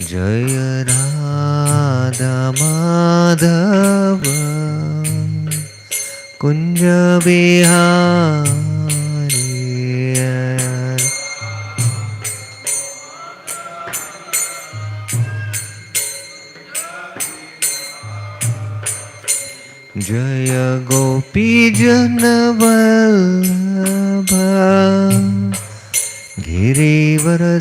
जय राधा माधव कुंज बिहारी जय गोपी जन वल्लभ गिरिवरधारी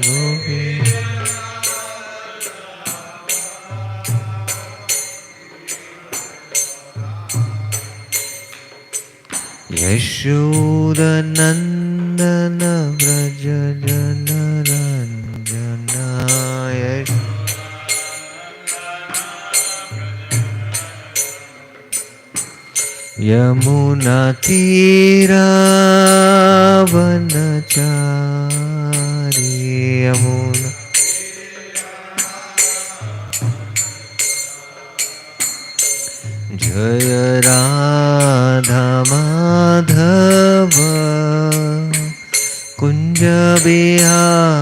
गोपी यशोदनन्दन व्रज जनरञ्जनाय यमुनातीरावनचारी यमुना जय Radha Madhav Kunj Bihari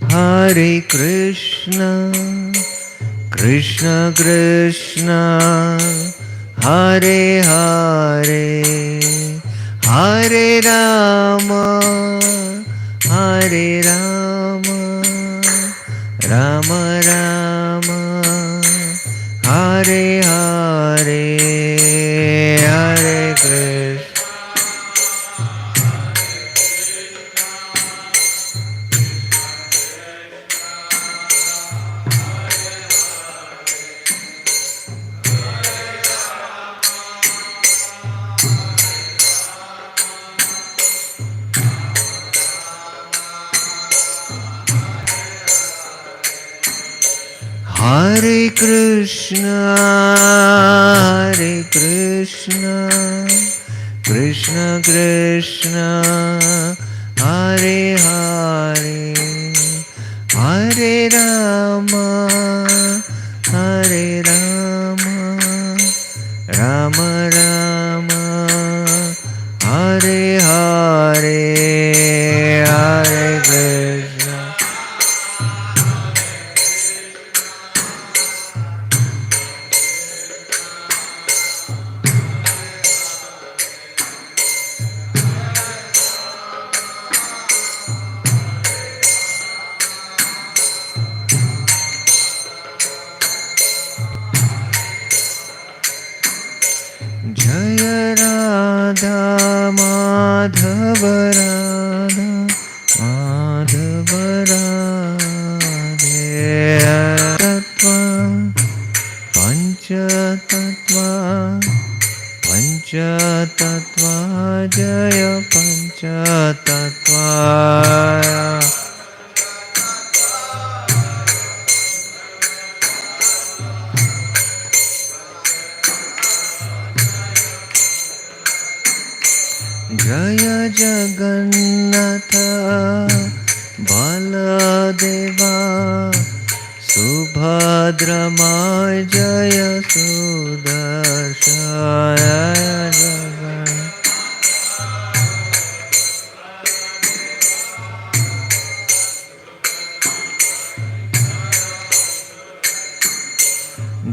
Hare Krishna Krishna Krishna Hare Hare Hare Rama Rama Rama Hare Hare Hare Krishna Hare Krishna Krishna Krishna Hare Hare Hare Rama Rama Rama Hare Hare Hare Krishna जय राधा माधव राधे तत्व पंचतत्व जय पंचतत्व जय जगन्नाथ बलदेवा सुभद्रमा जय सुदर्शन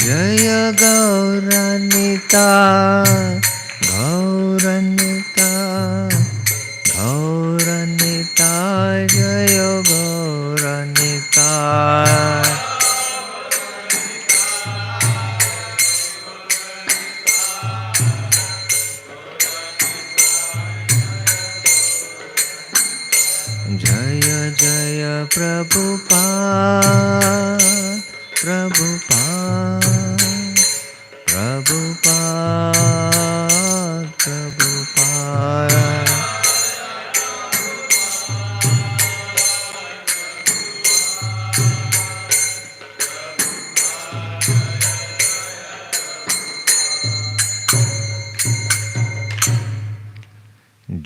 जय गौरानिता जय गौरानिता जय जय प्रभुपाद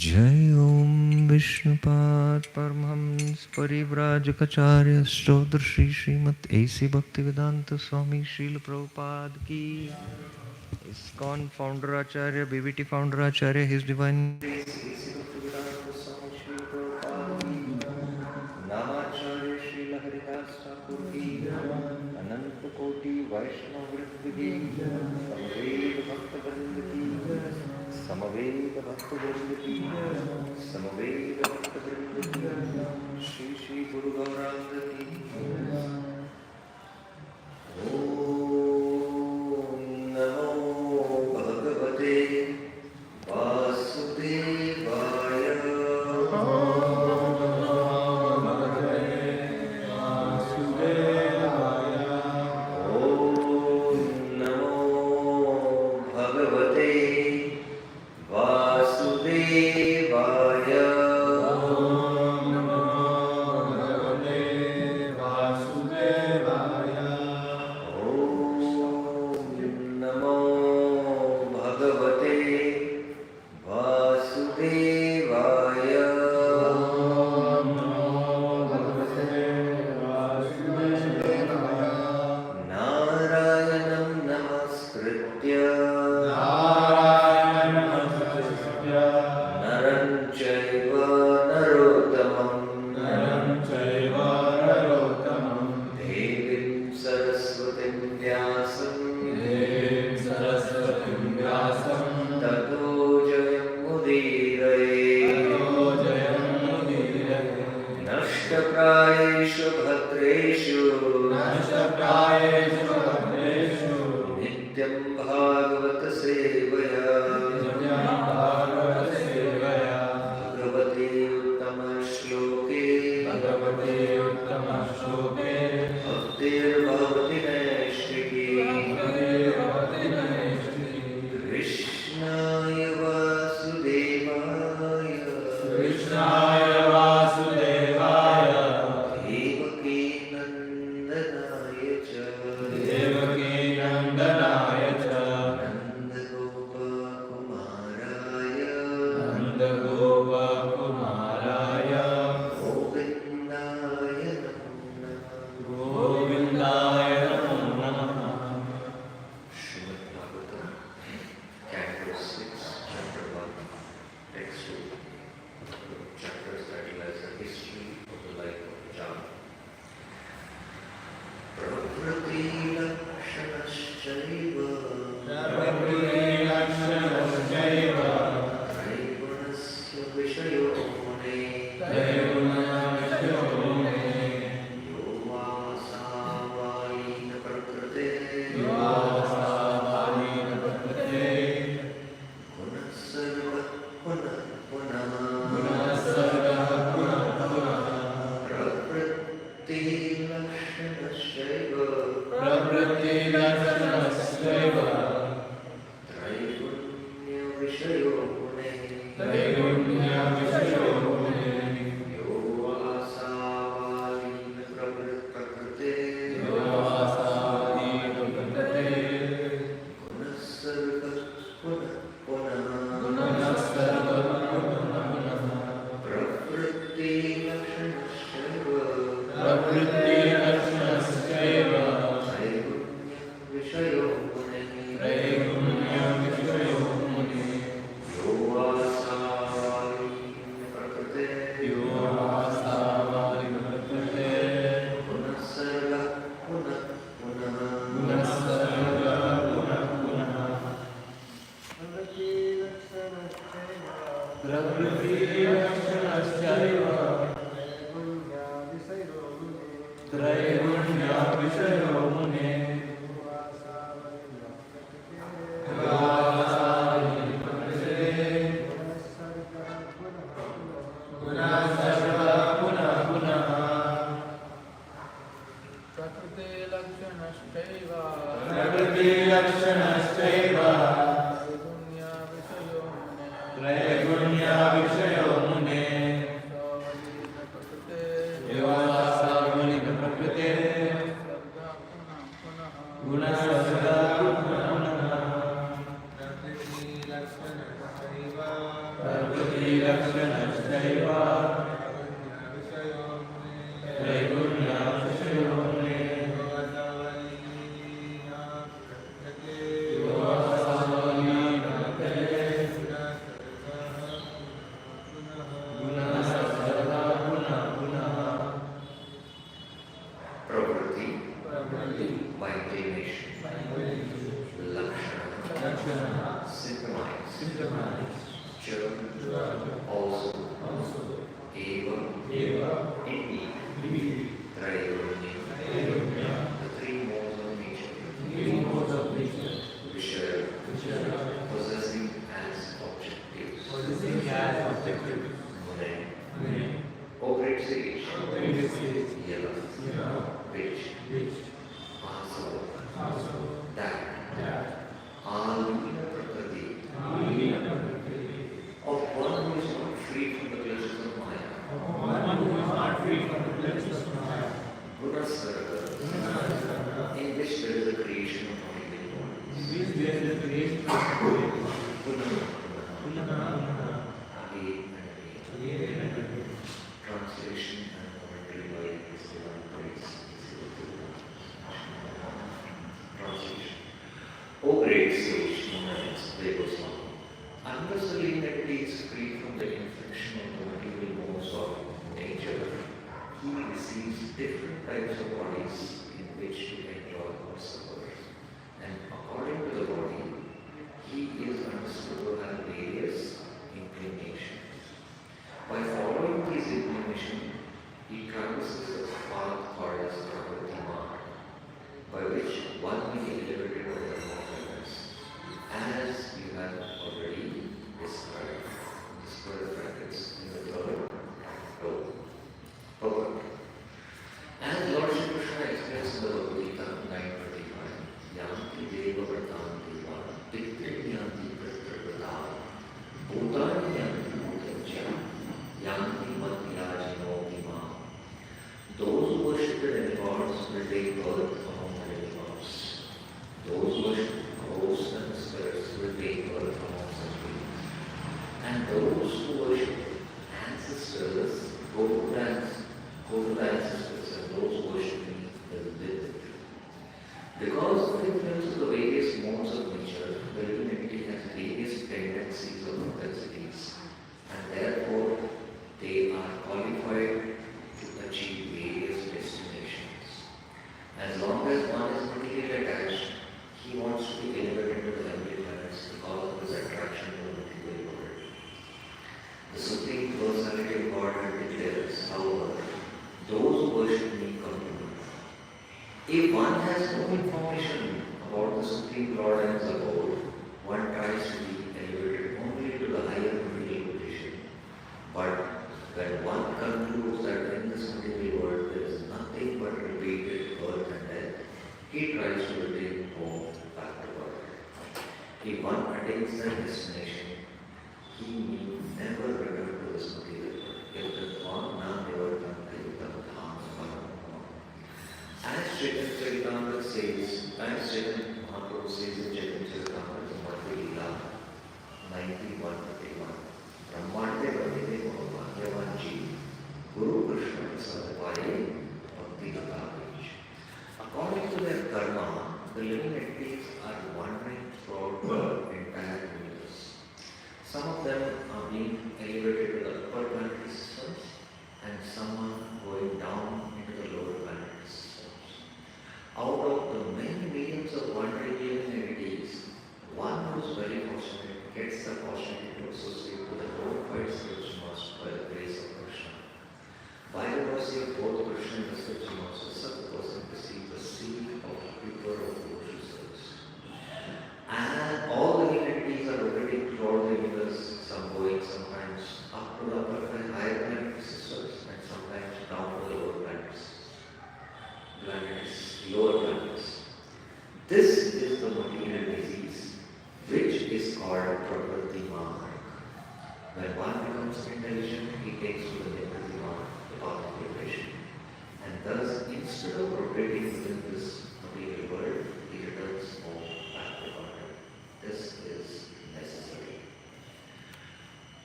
जय ओम Vishnupad Paramahamsa Parivrajakacarya Stodra Shri Srimad A.C. Bhaktivedanta Swami Srila Prabhupada Ki ISKCON Founder Acharya, BBT Founder Acharya, His Divine Grace A.C. Bhaktivedanta Swami Srila Prabhupada Ki Namacharya Srila Haridas Thakur Ki Ananta Koti Vaishnava Vrind Ki Samaveda Bhakta Vrind Ki Samaveda Bhakta Vrind Ki Samaveda Bhakta Vrind Ki Shri Shri Guru Gauranga Ki Om Namo Bhagavate Vasudevaya.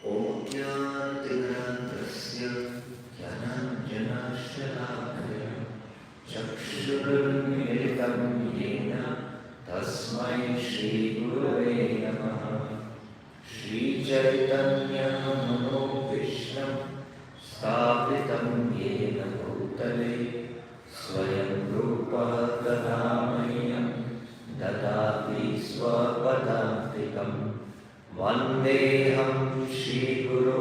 Om चक्षुरुन्मिलितं येन तस्मै श्रीगुरवे नमः। श्रीचैतन्यमनोभीष्टं स्थापितं येन भूतले स्वयं रूपा तदा मह्यं ददाति स्वपदान्तिकं। वन्देऽहं श्रीगुरो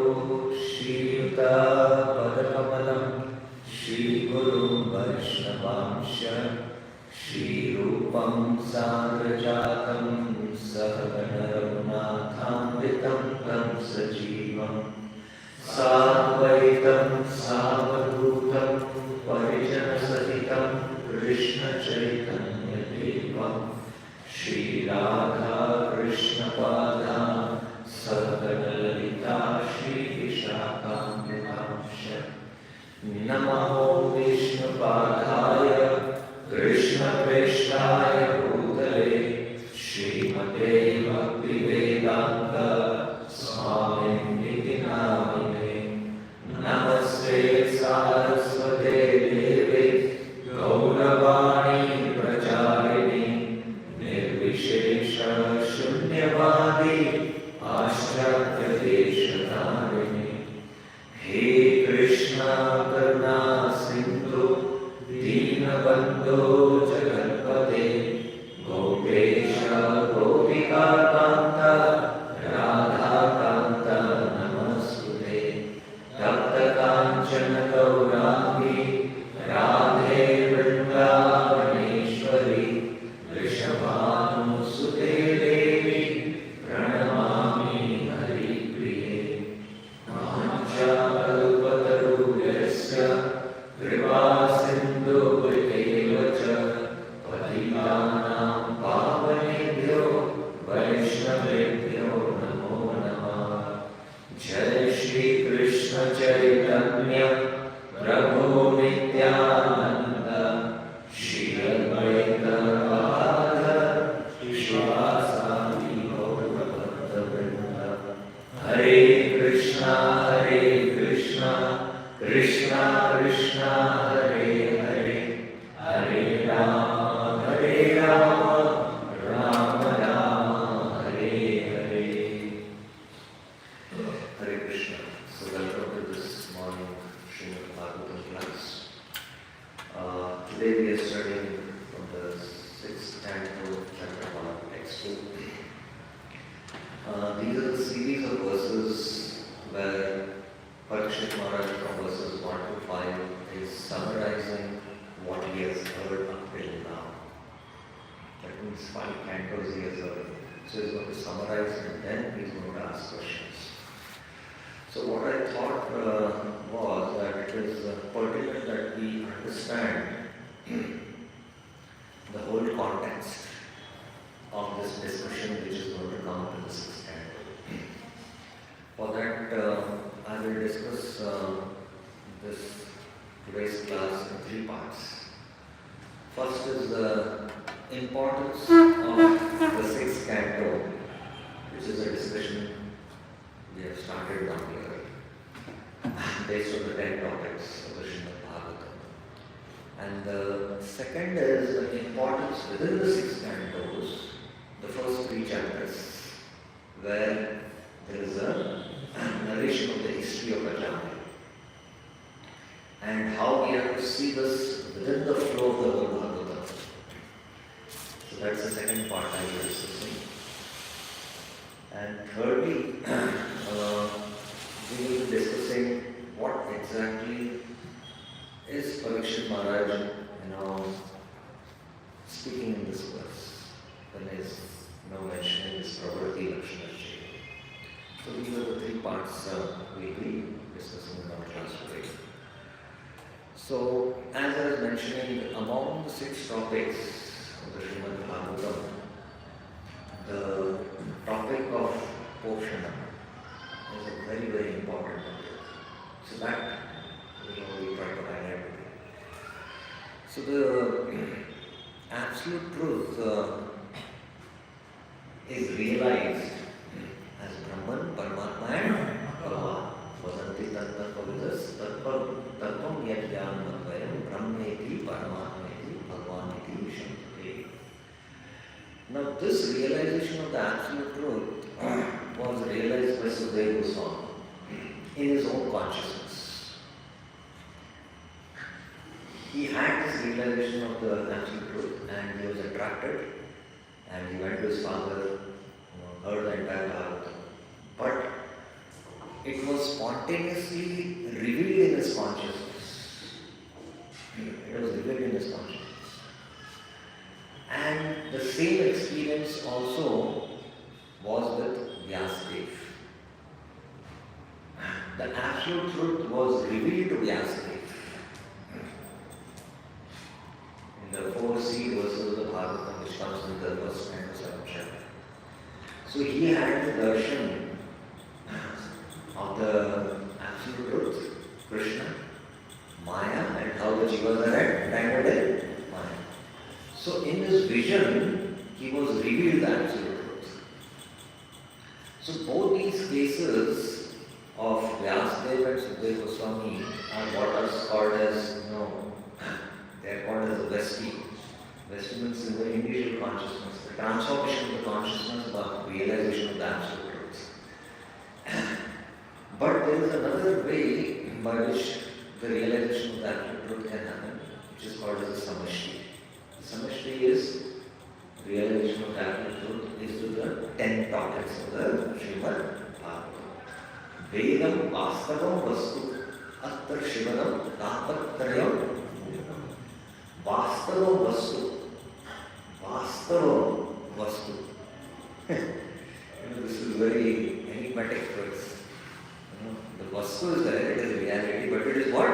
श्रीयुतापदकमलं श्रीगुरुं वैष्णवांश श्रीरूपं साग्रजातं सहगणरघुनाथान्वितं तं सजीवं साद्वैतं सावधूतं परिजनसहितं कृष्णचैतन्यदेवं श्रीराधा कृष्णपादान् सहगणललिता श्रीविशाखान्वितांश। नमो विष्णुपादाय कृष्णप्रेष्ठाय भूतले श्रीमते भक्तिवेदान्त स्वामिनिति नामिने। नमस्ते सारस्वते देवे गौरवाणी प्रचारिणे निर्विशेष शून्यवादी पाश्चात्यदेशधारिणे। हे कृष्ण करुणा सिंधु दीनबन्धो जगत्पते गोपेश गोपिकान्त राधाकान्त नमस्तुते। तप्तकाञ्चन गौराङ्गी राधे वृन्दावनेश्वरी वृषभानुसुते देवी प्रणमामि हरिप्रिये। वाञ्छाकल्पतरुभ्यश्च कृपा सिन्धुभ्येव च पतितानां पावनेभ्यो वैष्णवेभ्यो नमो नमः। जय श्री कृष्ण चैतन्य प्रभु नित्यानंद श्री अद्वैत गदाधर श्रीवासादि गौरभक्तवृंद। हरे Krishna Krishna Krishna Hare Hare Hare Ram Ram Ram Hare Hare. Hare Krishna. So welcome to this morning Srimad Bhagvatam class. Today we are studying from the 6th canto, chapter 1, text 2. These are the series of verses where Parikshit Maharaj from verses 1 to 5 is summarizing what he has heard up till now. That means 5 cantos he has heard. So he's going to summarize and then he's going to ask questions. So what I thought was that it is pertinent that we understand the whole context of this discussion which is going to come up in the 6th canto. For that I will discuss this today's class in 3 parts. First is the importance of the 6th canto, which is a discussion we have started down here based on the 10 topics of the Srimad Bhagavatam. And the second is the importance within the 6 cantos, the first 3 chapters, where there is a narration of the history of Ajami and how we have to see this within the flow of the whole Bhagavatam. So that's the second part I will be discussing. And thirdly, we will be discussing what exactly is Parikshit Maharaj, speaking in this verse when he is mentioning this Pravritti Lakshana. So these are the 3 parts we will be discussing in our class today. So as I was mentioning, among the 6 topics of the Srimad Bhagavatam, the topic of Poshana is a very, very important topic. So that we try to highlight today. So the absolute truth is realized as Brahman, Paramatma and Bhagavan. Vadanti Tattva Vidas Tattvam Yad Jnanam realization of the absolute truth was realized by Sukadeva Goswami in his own consciousness. He had this realization of the absolute truth and he was attracted and he went to his father, heard the entire Bhagavatam. But it was spontaneously revealed in his consciousness. It was revealed in his consciousness. And the same experience also was with Vyasadeva. The absolute truth was revealed to Vyasadeva. In the 4 verses of the Bhagavatam, which comes in the first and the second chapter. So he had the darshan of the absolute truth, Krishna, Maya, and how the jivas are entangled in Maya. So in this vision, he was revealed the absolute truth. So both these cases of Vyasadeva and Sukadeva Goswami are what is called as, they are called as the Vesti. Vesti means in the individual consciousness, the transformation of the consciousness about realization of the absolute truth. But there is another way by which the realization of the absolute truth can happen, which is called as the Samashti. The Samashti is realization of the absolute truth is to the 10 topics of the Srimad Bhagavatam. Vedam Vastavam Vastu Attar Shivanam Tapatrayam Vastavam Vastu. Vastavam Vastu. This is very enigmatic phrase. The Vastu is there, it is reality, but it is what?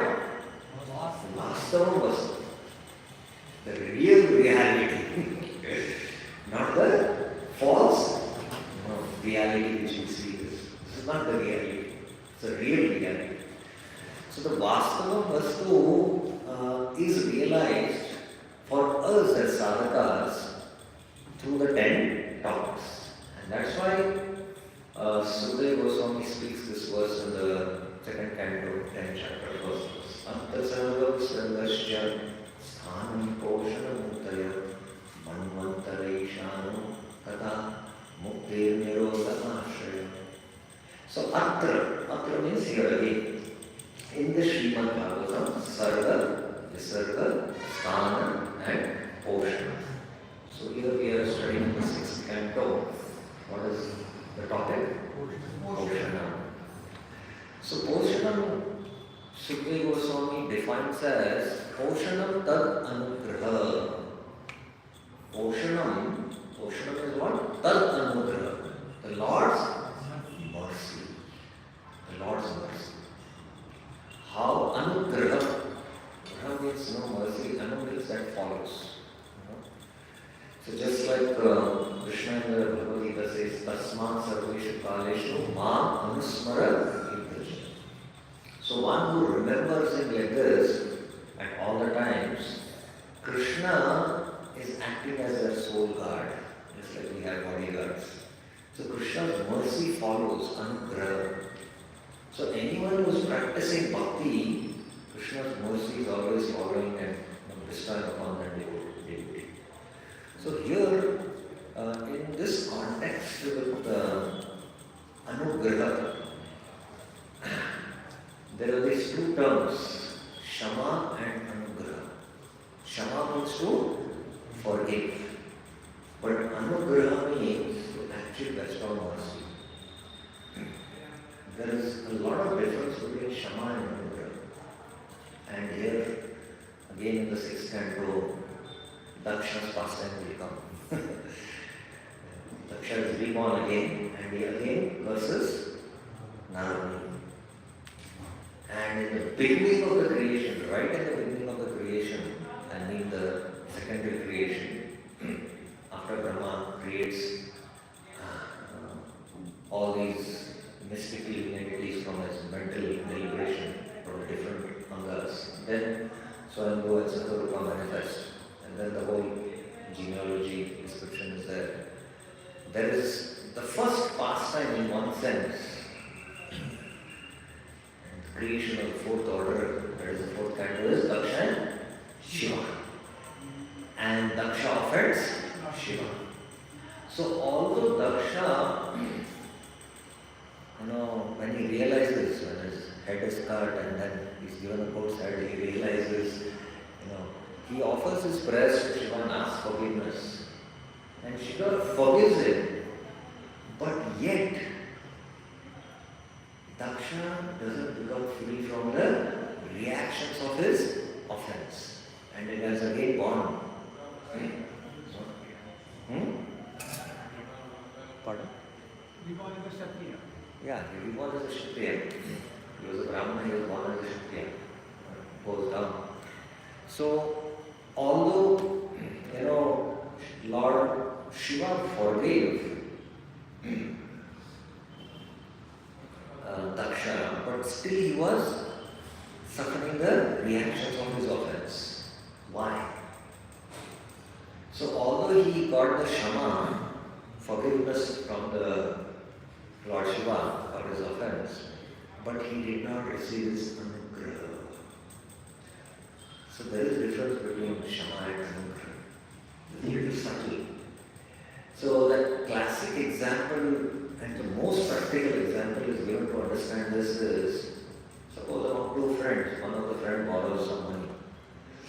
Vastavam Vastu. The real reality. Not the false reality which we see. This is not the reality. It's a real reality. So the Vastavam Vastu is realized for us as sadhakas through the 10 topics. And that's why Sukadeva Goswami speaks this verse in the 2nd canto, 10th chapter, first verse. Anta sarvam sarvasya sthanam poshanam mutaya manvantaraishanu tata muktir nirodhanashraya. So atra means here again. In the Srimad Bhagavatam, sarva, visarga, sthana and poshana. So here we are studying the 6th canto. What is the topic? Poshana. So Poshanam, Sukadeva Goswami defines as Poshanam tad anugraha. Poshanam is what? Tad anugraha. The Lord's mercy. The Lord's mercy. How anugraha? Graha means no mercy, anu means that follows. So just like Krishna in the Bhagavad Gita says, Tasmat sarveshu kaleshu ma anusmara vidraja. So one who remembers him like this at all the times, Krishna is acting as their soul guard, just like we have bodyguards. So Krishna's mercy follows anugraha. So anyone who is practicing bhakti, Krishna's mercy is always following and bestowing upon that devotee. So here, in this context with anugraha, there are these two terms, Shama and Anugraha. Shama means to forgive, but Anugraha means to actually bestow mercy. There is a lot of difference between Shama and Anugraha. And here, again in the 6th canto, Daksha's pastime will come. Daksha is reborn again, and he again versus Narayana. And in the beginning of the creation, right in the beginning of the creation, I mean the secondary creation, after Brahma creates all these mystical entities from his mental deliberation from different angas, then Swayambhu and Satyarupa manifest, and then the whole genealogy description is there. There is the first pastime in one sense, creation of the 4th order, that is the 4th canto, is Daksha and Shiva. And Daksha offends Shiva. So when he realizes, when his head is cut and then he's given a goat's head, he realizes, he offers his prayers to Shiva and asks forgiveness. And Shiva forgives him. But yet, Daksha doesn't become free from the reactions of his offense. And it has again gone. Pardon? Reborn as a Kshatriya. Yeah, he was born as a Kshatriya. He was a Brahmana, he was born as a Kshatriya. Goes down. So, although, Lord Shiva forgave Daksha, but still he was suffering the reactions of his offense. Why? So, although he got the Shama, forgiveness from the Lord Shiva for his offense, but he did not receive his anugraha. So there is a difference between Shama and anugraha. It's a little subtle. So that classic example and the most practical example is given to understand this is, suppose among two friends, one of the friends borrows some money.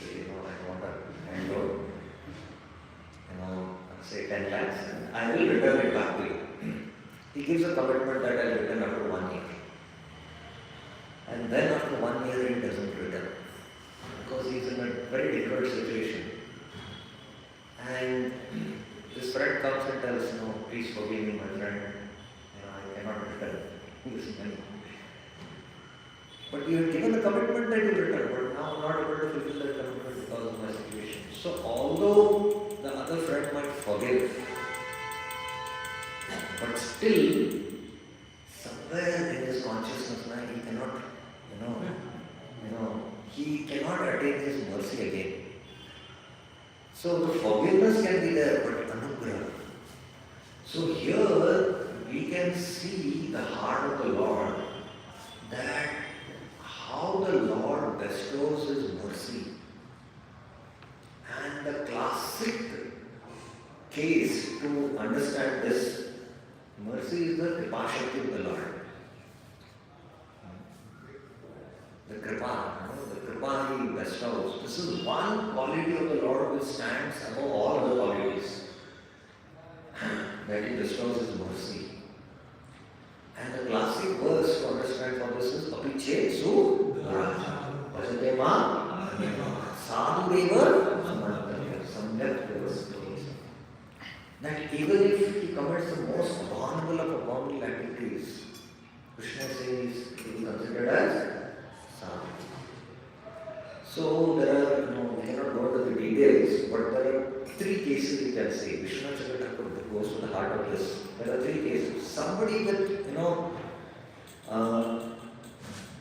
I want a hand loan. Say 10 lakhs, and I will return it back to you. He gives a commitment that I will return after 1 year. And then after 1 year he doesn't return. Because he is in a very difficult situation. And this friend comes and tells, please forgive me, my friend. I cannot return this money. But you have given a commitment that you will return, but now I'm not able to fulfill that commitment because of my situation. So although the other friend might forgive, but still, somewhere in his consciousness now he cannot, he cannot attain his mercy again. So the forgiveness can be there, but anugraha. So here we can see the heart of the Lord, that how the Lord bestows his mercy. And the classic case to understand this mercy is the Kripa Shakti of the Lord. The Kripa, the Kripa he bestows. This is one quality of the Lord which stands above all other qualities. That he bestows his mercy. And the classic verse to understand for this is Apiche Su Raja. Bhajate Ma Sadhu Deva that even if he commits the most abominable of abominable activities, Krishna says he is considered as sadhu. So there are, we cannot go into the details, but there are three cases we can say. Vishnu Chakravarti goes to the heart of this. There are three cases. Somebody with,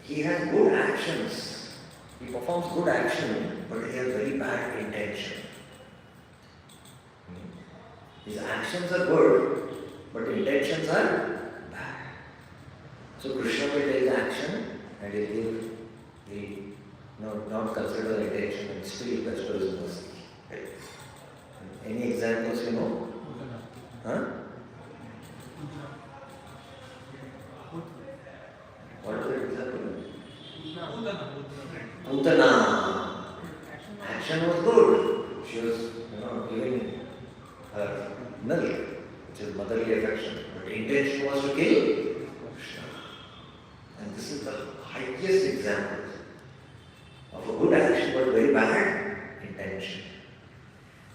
he has good actions. He performs good action, but he has very bad intention. His actions are good, but intentions are bad. So Krishna will take action and he will not consider the intention and still bestow his mercy. Any examples you know? Huh? What is the example? Putana. Action was good. She was, giving her milk, which is motherly affection. But intention was to kill Krishna. And this is the highest example of a good action but very bad intention.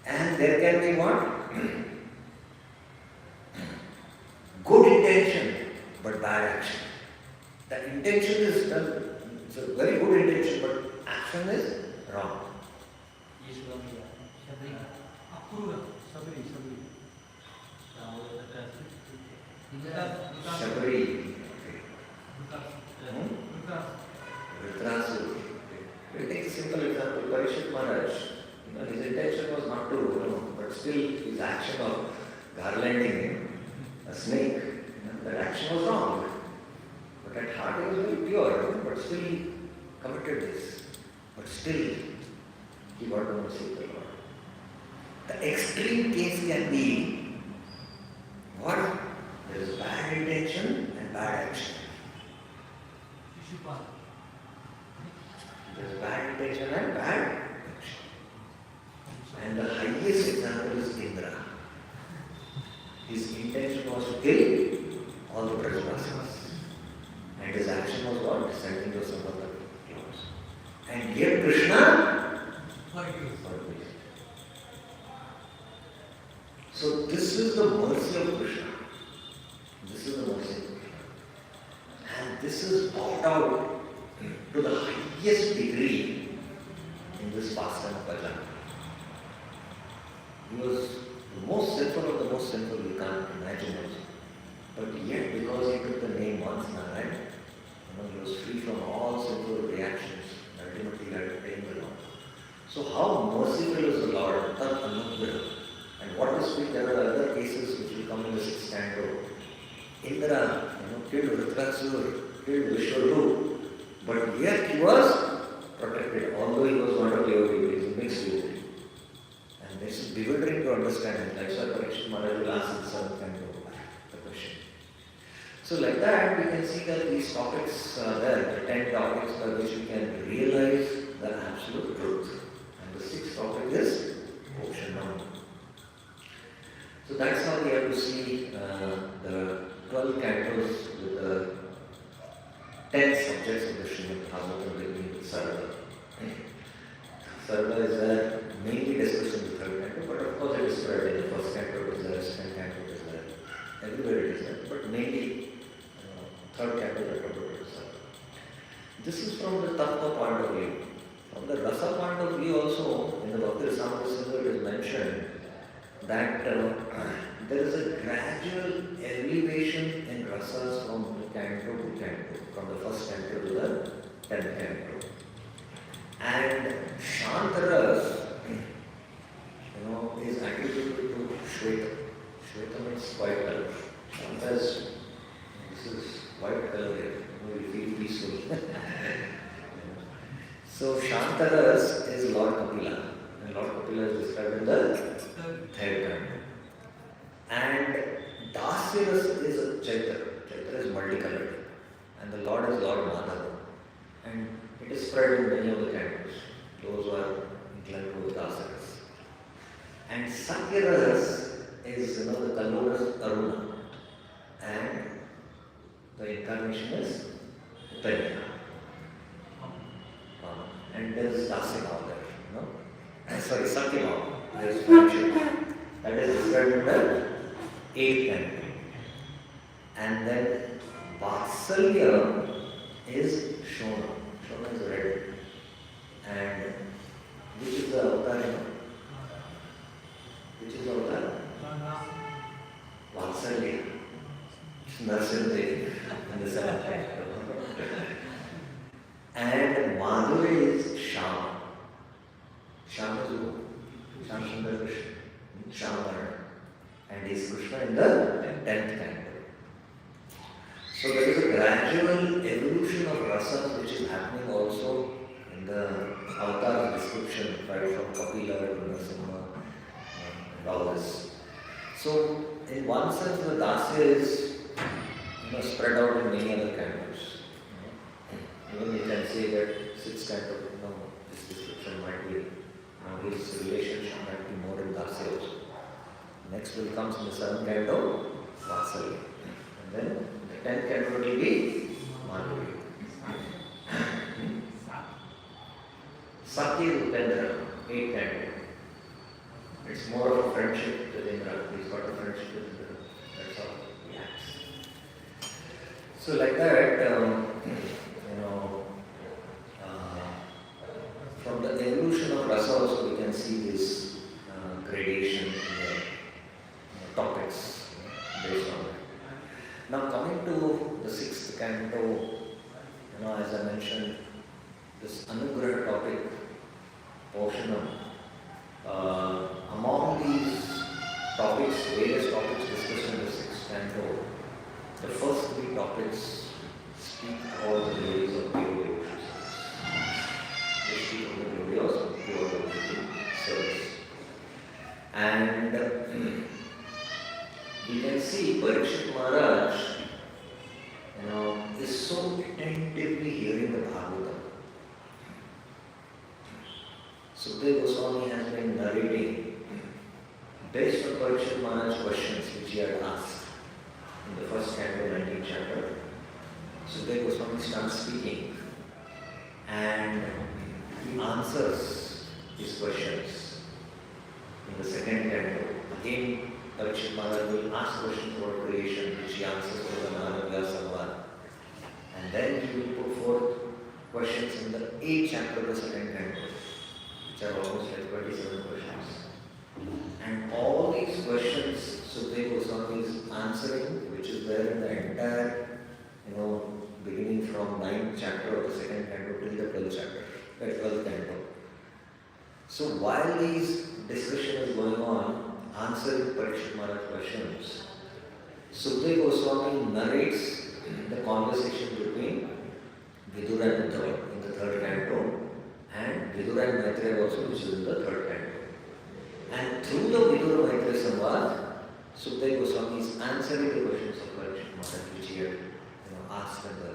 And there can be what? Good intention but bad action. The intention is done, it's a very good intention but action is wrong. Shabri. Vritrasu. We take a simple example, Parishit Maharaj. His intention was not to, but still his action of garlanding a snake, that action was wrong. But at heart he was very pure, but still he committed this. But still he got the mercy of the Lord. The extreme case can be what? There is bad intention and bad action. There is bad intention and bad action. And the highest example is Indra. His intention was to kill all the Brajavasis. And his action was what? Descending to some other clouds. And yet Krishna forgave. So this is the mercy of Krishna. This is the mercy of Krishna. And this is brought out to the highest degree in this pastime of bhajan. He was the most sinful of the most sinful, you can't imagine it. But yet, because he took the name once, Narayan, he was free from all sinful reactions. Ultimately, he had attained the Lord. So how merciful is the Lord? Tat anugrah. And what to speak, there are other cases which will come in the 6th canto. Indra, killed Vritrasur, killed Vishwadru, but yet he was protected, although he was not a pure devotee, he was a mixed devotee. And this is bewildering to understand. That's why Parikshit Maharaj will ask in the 7th canto the question. So like that, we can see that these topics are there, the 10 topics by which we can realize the absolute truth. And the 6th topic is Okshanam. So that's how we have to see the 12 cantos with the 10 subjects of the Srimad Bhagavatam beginning with Sarada. Sarada is there, mainly discussed in the 3rd canto, but of course it is spread in the 1st canto, it is there, 2nd canto is there, everywhere it is there, but mainly 3rd canto is about Sarada. This is from the Tattva point of view. From the Rasa point of view also, in the Bhakti Rasamrita Sindhu it is mentioned that there is a gradual elevation in rasas from canto to canto, from the 1st canto to the 10th canto. And Shantaras, is attributed to Shweta. Shweta means white color. Shantaras, this is white color here, we feel peaceful. So Shantaras is Lord Kapila. And Lord Kapila is described in the 3rd canto. And Dasyaras is a Chaitra. Chaitra is multicolored. And the Lord is Lord Madhava. And it is spread in many of the cantos. Those who are inclined to Dasyaras. And Sakyaras is, the Kaloras Aruna. And the incarnation is Priya. And there is Dasya there. Sorry, Sakya. There is friendship. That is described in the 8th canto. And then Vatsalya is Shona. Shona is red. And which is the avatar? Which is the avatar? Vatsalya. Narasimha in the 7th canto. And Madhuri is Shama. Shama is who? Shama Sundar Krishna. Shama. And he is Krishna in the 10th canto. So there is a gradual evolution of rasas which is happening also in the avatar description, right from Kapila to Narasimha and all this. So in one sense the Dasya is spread out in many other cantos. Even you can say that 6th canto, this description might be, his relationship might be more in Dasya also. Next will comes in the 7th canto, Vatsalya. And then the 10th canto will be Madhuri. Sakya is Upendra, 8th canto. It's more of a friendship with Indra. He's got a friendship with Indra. That's how he acts. So like that, from the evolution of rasa also we can see this gradation in the topics based on that. Now coming to the 6th canto, as I mentioned, this Anugraha topic, Poshanam, among these topics, various topics discussed in the 6th canto, the first 3 topics speak about the glories of pure devotion. They speak of the glories of pure devotion service. And we can see Parikshit Maharaj, so attentively hearing the Bhagavatam. Sukadeva Goswami has been narrating based on Parikshit Maharaj's questions which he had asked in the first canto, 19th chapter. Sukadeva Goswami starts speaking and he answers his questions in the second canto. Again, Parikshit Maharaj will ask questions about creation which he answers for the Narada Samvad. And then he will put forth questions in the 8th chapter of the second canto, which are almost like 27 questions. And all these questions Sukadeva Goswami is answering, which is there in the entire, beginning from 9th chapter of the second canto till the 12th chapter, 12th canto. So while these discussion is going on, answering Parikshit Maharaj questions, Sukadeva Goswami narrates the conversation between Vidura and Uddhava in the 3rd canto and Vidura and Maitreya also, which is in the 3rd canto. And through the Vidura Maitreya Samvad, Sukadeva Goswami is answering the questions of Parikshit Maharaj which he had asked in the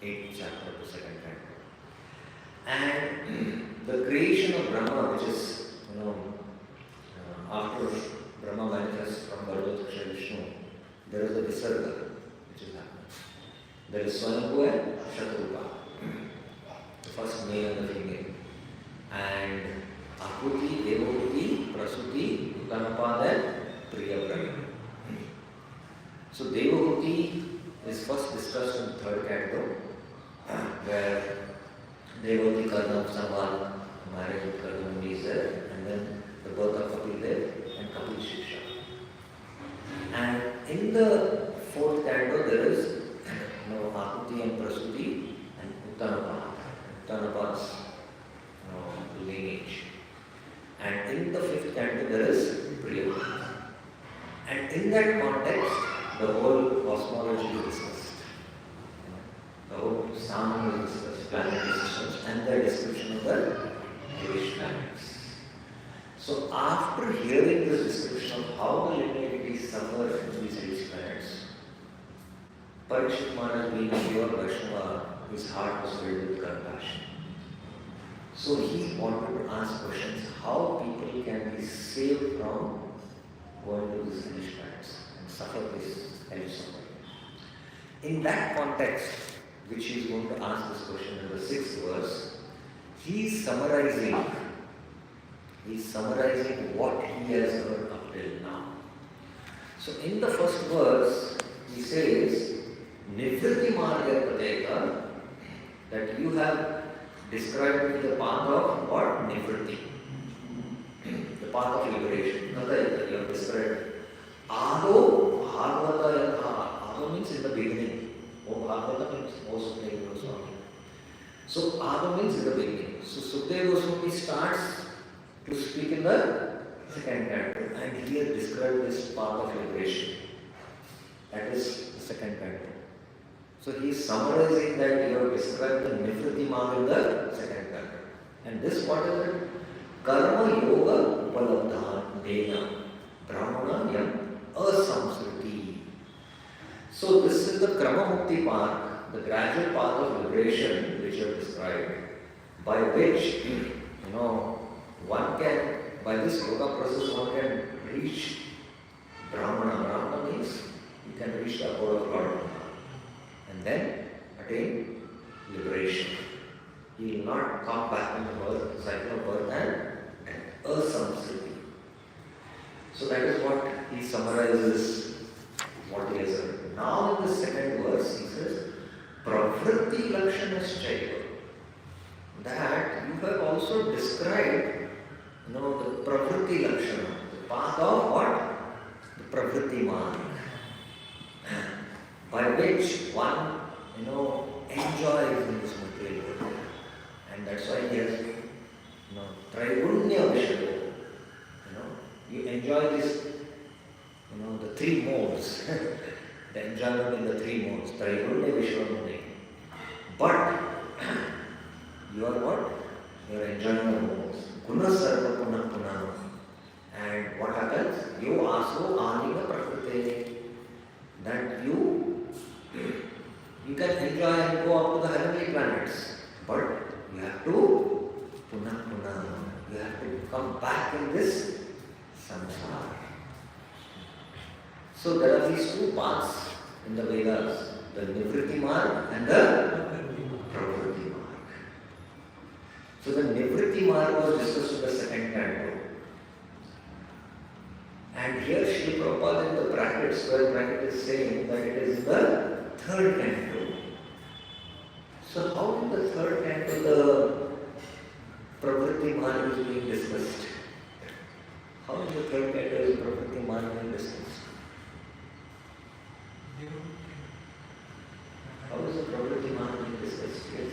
8th chapter of the second canto. And the creation of Brahma, which is, after Brahma manifests from Bhagavatam Vishnu, there is a Visarga which is happening. There is Swayambhu and Shatrupa, the first male and the female. And Akuti, Devahuti, Prasuti, Uttanapad and Priya Brahma. So Devahuti is first discussed in the 3rd canto, where Devahuti Karnam Samvad, marriage with Karnam is there, and then the birth of Kapil Dev and Kapil Shiksha. And in the 4th canto there is Akuti and Prasuti and Uttanapad, Uttanapad's lineage. And in the 5th canto there is Priya. And in that context, the whole cosmology is discussed. The whole sun is discussed, planetary systems, and the description of the Jewish planets. So after hearing this description of how the living entities suffer in these Jewish planets, Parikshit Maharaj, being a pure Vaishnava, his heart was filled with compassion. So he wanted to ask questions how people can be saved from going to these Jewish planets and suffer this hellish suffering. In that context, which he is going to ask this question in the 6th verse, he is summarizing what he has heard up till now. So in the first verse, he says, Nivritti Marga Prateka, that you have described the path of what? Nivritti. The path of liberation. Prateka, you have described. Ado Bhagavata Yatha. Ado means in the beginning. Bhagavata means most of the Goswami. So Ado means in the beginning. So Sukadeva Goswami starts to speak in the 2nd canto, and he has described this path of liberation. That is the 2nd canto. So he is summarizing that you have described the Nivritti Marga in the 2nd canto. And this what is it? Karma Yoga Upalabdha Dena Brahmana Yam Asamsriti. So this is the Krama Mukti path, the gradual path of liberation which you have described, by which one can, by this yoga process, one can reach Brahmana. Brahmana means you can reach the abode of Lord and then attain liberation. He will not come back in the birth, cycle of birth and asamsriti. So that is what he summarizes what he has heard. Now in the 2nd verse he says, Pravritti Lakshanascha, that you have also described the Pravritti Lakshana, the path of what? The Pravritti Marg, by which one enjoys in this material world. And that's why he has Traigunya Vishnu. You enjoy this, the 3 modes, the enjoyment in the 3 modes, Traigunya Vishnu. But you are what? You are enjoying the modes. Guna Sarva Punah Punah. And what happens? You also Anima Prakriti. That you can can enjoy and go up to the heavenly planets. But you have to punah punah. You have to come back in this samsara. So there are these two paths in the Vedas, the Nivritti Marg and the Pravritti Marg. So the Nivritti Marg was discussed in the second canto. And here Srila Prabhupada in the brackets, square bracket is saying that it is the third canto. So how in the third canto the Pravritti Marg is being discussed? How in the third canto is Pravritti Marg being discussed? How is the Pravritti Marg being discussed? Yes.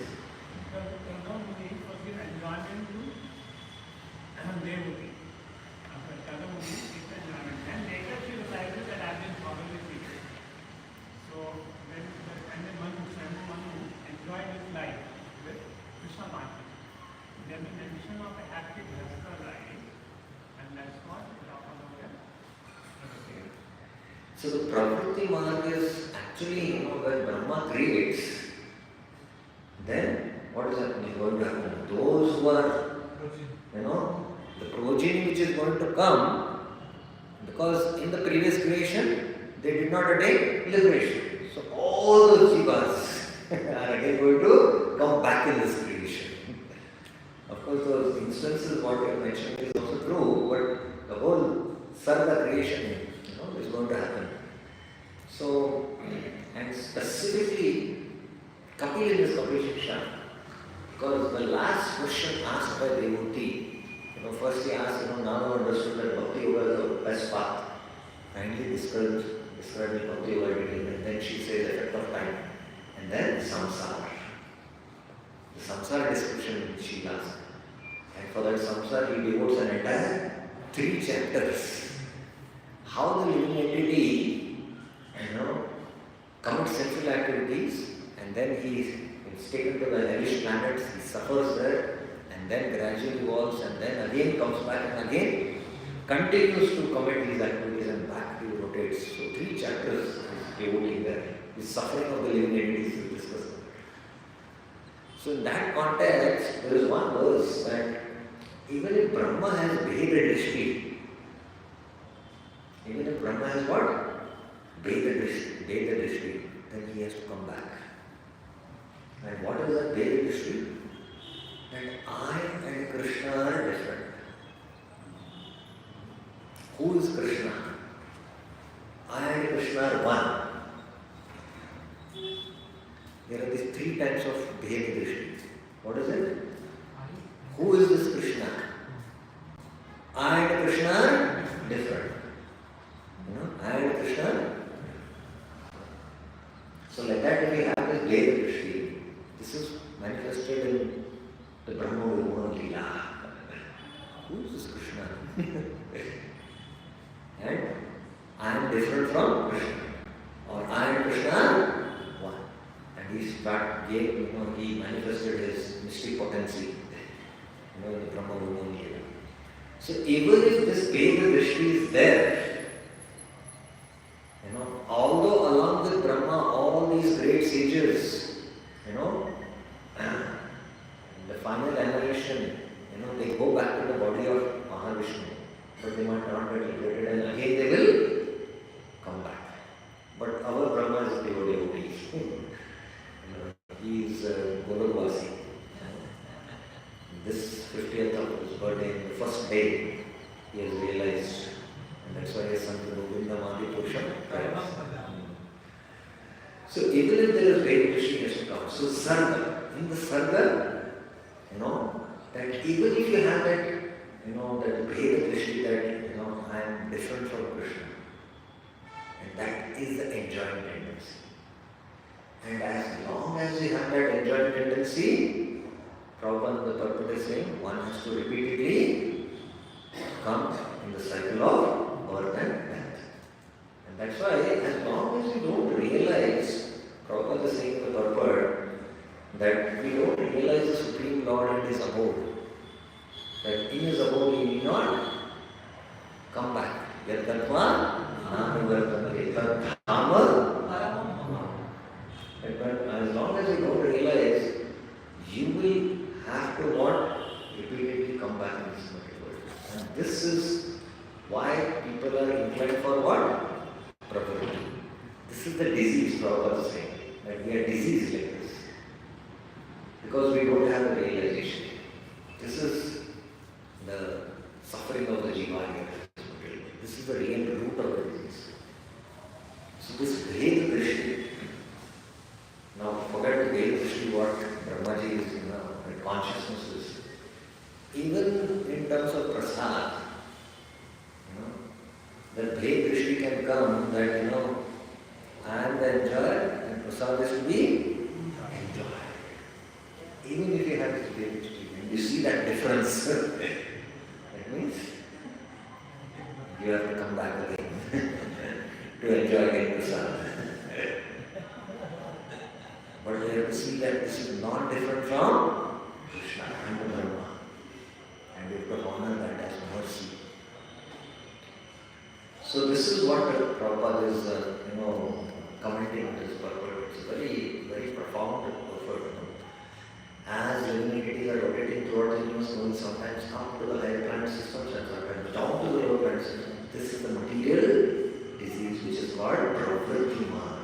And later she realizes that I've been following the teacher. So then Manu enjoyed his life with Krishna consciousness. There is mention of a happy Grihastha life, and that's what Rambhadra. So the Pravritti Marg is actually, when Brahma creates, then what is happening? Going to happen? Those who are, the progeny which is going to come, because in the previous creation they did not attain liberation. So all those jivas are again going to come back in this creation. Of course, those instances what you are mentioning is also true, but the whole Sarga creation, is going to happen. So, and specifically, Kapil in this Kapil Shiksha, because the last question asked by devotee, first he asked, now I understood that Bhakti Yoga is the best path. Kindly describe Bhakti Yoga detail, and then she says effect of time. And then samsara. The samsara description she asked. And for that samsara he devotes an entire 3 chapters. How the living entity, commits sinful activities, and then he is taken to the hellish planets, he suffers there, and then gradually evolves, and then again comes back and again continues to commit these activities, and back he rotates. So 3 chapters is devoting there. The suffering of the living entities is discussed. So in that context, there is one verse that even if Brahma has Bheda Drishti, even if Brahma has what? Bheda Drishti, then he has to come back. And what is that Bheda Drishti? That I and Krishna are different. Who is Krishna? I and Krishna are one. There are these 3 types of Bheda Drishti. What is it? Who is this Krishna? I and Krishna are different. I and Krishna. So like that, if we have this Bheda Drishti, this is manifested in the Brahma Vimohan Leela. Who is this Krishna? And I am different from Krishna. Or I and Krishna are one. And he manifested his mystic potency, in the Brahma Vimohan Leela. So even if this Bheda Drishti is there, although along with Brahma, all these great sages, the final emanation, they go back to the body of Mahavishnu, but they might not get liberated, and again they will come back. But our Brahma is devotee. He is Golokvasi. This 50th of his birthday, the first day, he has realized, and that's why he has sung the Govinda Madi Purusham. So even if there is great Krishna has to come. So Sarga, in the Sarga, that even if you have that, that Bheda Drishti, that, I am different from Krishna. And that is the enjoying tendency. And as long as you have that enjoying tendency, Prabhupada, the purport is saying, one has to repeatedly come in the cycle of birth and death. And that's why, as long as you don't realize, Prabhupada is saying in the purport, that we don't realize the Supreme Lord and His abode. That in His abode He need not come back. Yat Tatma Nanuvartamare Tat Dhamma. As because we don't have a realization. This is the suffering of the jiva here. This is the real root of the disease. So this Bhed Drishti, now forget the Bhed Drishti, what Brahmaji is, what consciousness is. Even in terms of prasad, that Bhed Drishti can come that, I am the enjoyer and prasad is to be enjoyed. Even if you have this Bhed Drishti, and you see that difference, that means you have to come back again to enjoy again prasad. But you have to see that this is not different from Krishna and the Brahma. And you have to honor that as mercy. So this is what Prabhupada is, commenting on this purport. It's very, very profound purport. As living entities are rotating throughout the universe, we sometimes come to the higher planet systems and sometimes down to the lower planet systems. This is the material disease which is called Pravriti Marg.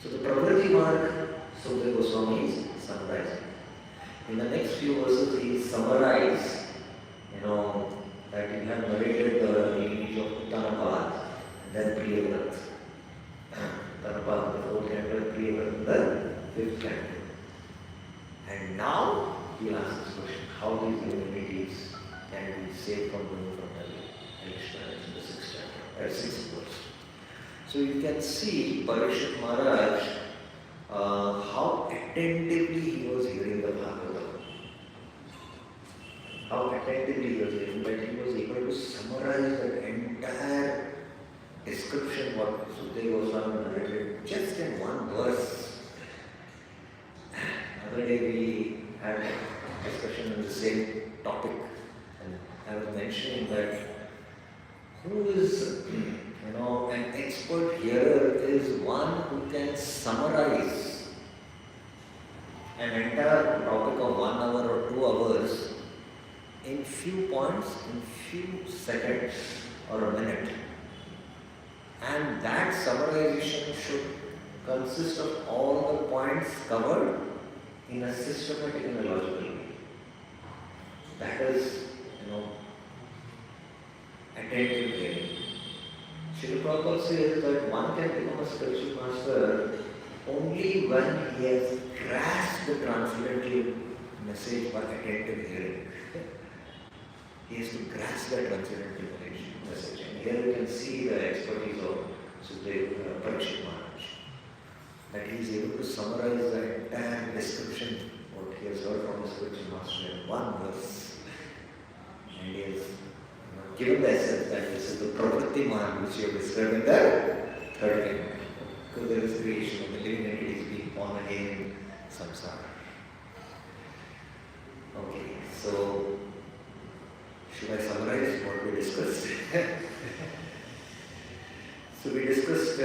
So the Pravriti Marg, Sukadeva Goswami is summarizing. In the next few verses, he summarizes, that he had narrated the lineage of Uttanapad, then Priya. Uttanapad, the fourth canto, Priya, the fifth canto. And now he asks this question: how these divinities can be saved from going from hellish planets in the sixth chapter, sixth verse. So you can see Parikshit Maharaj, how attentively he was hearing the Bhagavatam. How attentively he was hearing, that he was able to summarize that entire description what Sukadeva Goswami narrated just in one verse. Other day we had a discussion on the same topic, and I was mentioning that who is an expert here is one who can summarize an entire topic of 1 hour or 2 hours in few points, in few seconds or a minute. And that summarization should consist of all the points covered in a systematic and a logical way. That is, attentive hearing. Srila Prabhupada says that one can become a spiritual master only when he has grasped the transcendental message by attentive hearing. He has to grasp that transcendental message. And here you can see the expertise of Parikshit Maharaj. That he is able to summarize the entire description, what he has heard from the spiritual master in one verse. And he has given the essence that this is the Pravriti Marg which you have described in the third canto. Because there is creation of the living entities being born again in samsara. Okay, so should I summarize what we discussed? So we discussed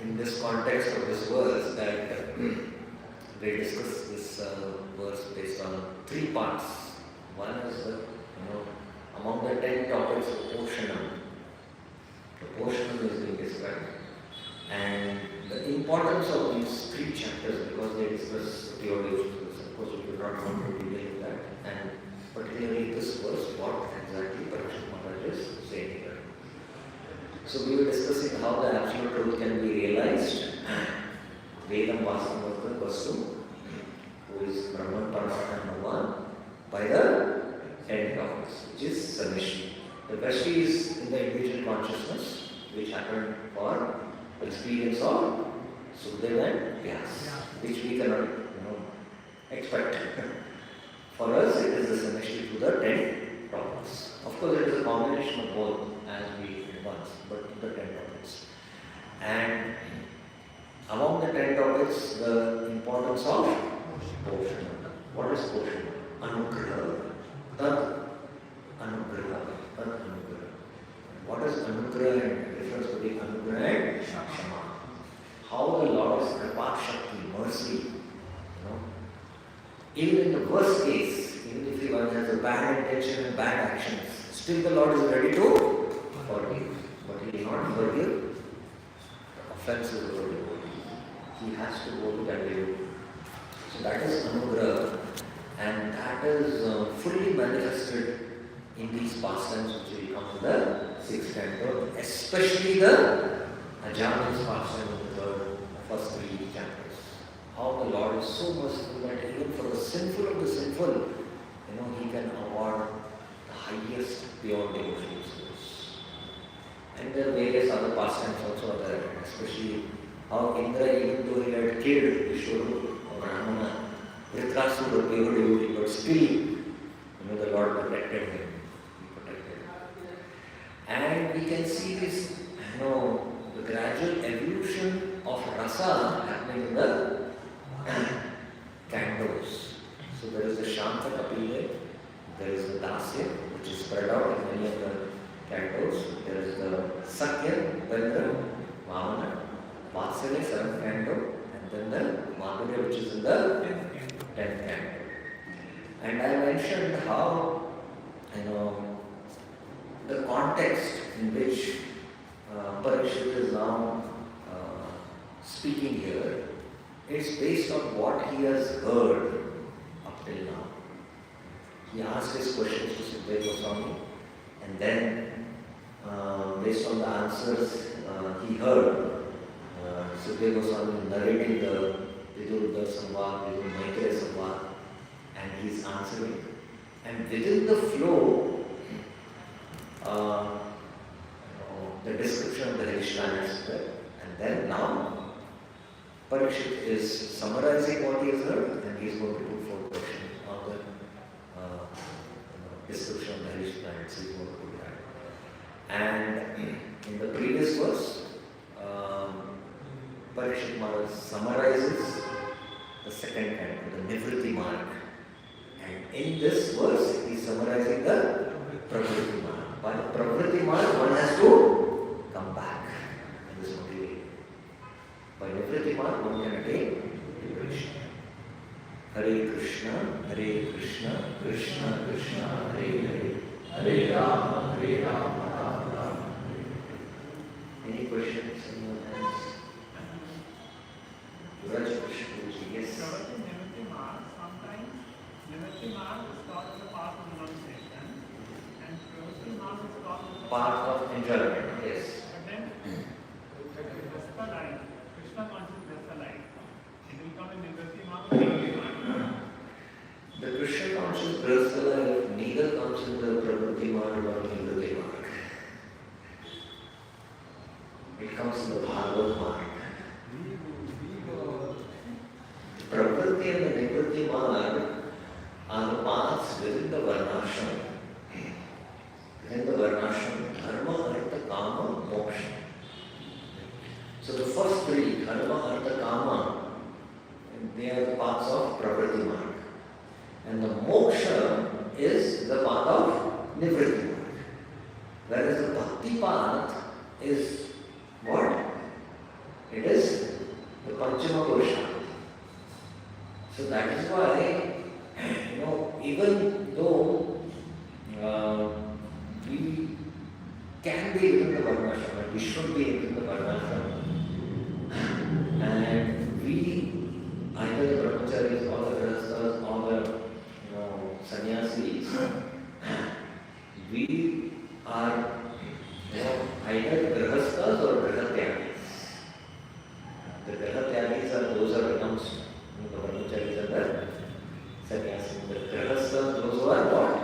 in this context of this verse that we discussed this verse based on 3 parts. One is among the 10 topics of Poshanam. The Poshanam is being described. And the importance of these 3 chapters, because they discuss the theology of this, of course we do not want to detail that. And particularly this verse, what exactly Parikshit Maharaj is saying here. So we were discussing how the absolute truth can be realized. Vedam Vasamvartan Vastu, who is Brahman, Paramatma and Bhagavan, by the 10 topics, which is Samishti. The Vrishti is in the individual consciousness, which happened for experience of Sukadeva and Vyas, which we cannot expect. For us, it is the Samishti to the 10 topics. Of course, it is a combination of both as we advance, but to the 10 topics. And among the 10 topics, the importance of Poshanam. What is Poshanam? Anugraha. Tad Anugraha. Tad Anugraha. What is Anugraha and the difference between Anugraha and Shama? How the Lord's Kripa Shakti, mercy, even in the worst case, even if one has a bad intention and bad actions, still the Lord is ready to forgive. But He will not forgive the offenses of the devotee. He has to go to that level. So that is anugrah, and that is fully manifested in these pastimes which will come to the sixth canto, especially the Ajahn pastime of the first three chapters. How the Lord is so merciful that even for the sinful of the sinful, He can award the highest beyond devotional souls. And there are various other pastimes also are there, especially how Indra, even though he had killed Vishnu or Brahmana, Dhritarashtra was pure devotee, but still, the Lord protected him. He protected him. And we can see this, the gradual evolution of rasa happening in the cantos. So there is the Shanta Kapila, there is the Dasya, which is spread out in many of the cantos. There is the Sakya, Bandra, Vamana, Vatsalya, 7th canto, and then the Madhurya, which is in the 10th canto. And I mentioned how, the context in which Parikshit is now speaking here, it's based on what he has heard up till now. He asked his questions to Sukadeva Goswami, and then based on the answers he heard, Sukadeva Goswami narrating the Viduruddha Samvad, Vidur Maitreya Samvad, and he's answering. And within the flow, the description of the hellish planets there. And then now, Parikshit is summarizing what he has heard, and he is going to put forth questions on the description of the hellish planets. He is going to put that. And in the previous verse, Parikshit Maharaj summarizes the second canto, the Nivritti Marg. And in this verse, he is summarizing the Pravritti Marg. By the Pravritti Marg, one has to come back in this material. By Nivritti Marg, one can attain liberation. Hare Krishna, Hare Krishna, Krishna Krishna, Hare Hare, Hare Rama, Hare Rama, Rama Rama, Hare Hare. Any questions? Anyone else? Raj Krishna, yes. Nivritti Marg, sometimes Nivritti Marg is called as a part of renunciation, and Pravritti Marg is called as a part of enjoyment, yes. But then, Rasta line, Krishna conscious Rasta line, it will come in Nivritti Marg or Nivritti Marg. The Krishna conscious Rasta life neither comes in the Pravritti Marg nor Nivritti Marg. It comes in the Bhagavad Marg. Pravritti and the Nivritti Marg are the paths within the Varnashram. Within the Varnashram, Dharma, Artha, Kama, Moksha. So the first three, Dharma, Artha, Kama, they are the paths of Pravritti Marg. And the Moksha is the path of Nivritti Marg. Whereas the Bhakti path is what? It is the Panchama Purusha. So that is why, even though we can be within the Varnashram, we should be within the Varnashram, and we, either the brahmacharis or the grihasthas or the sannyasis, we are either grihasthas or grihatyagis. The grihatyagis are those who are renounced. The brahmacharis are the sannyasis. The grihasthas, those who are what?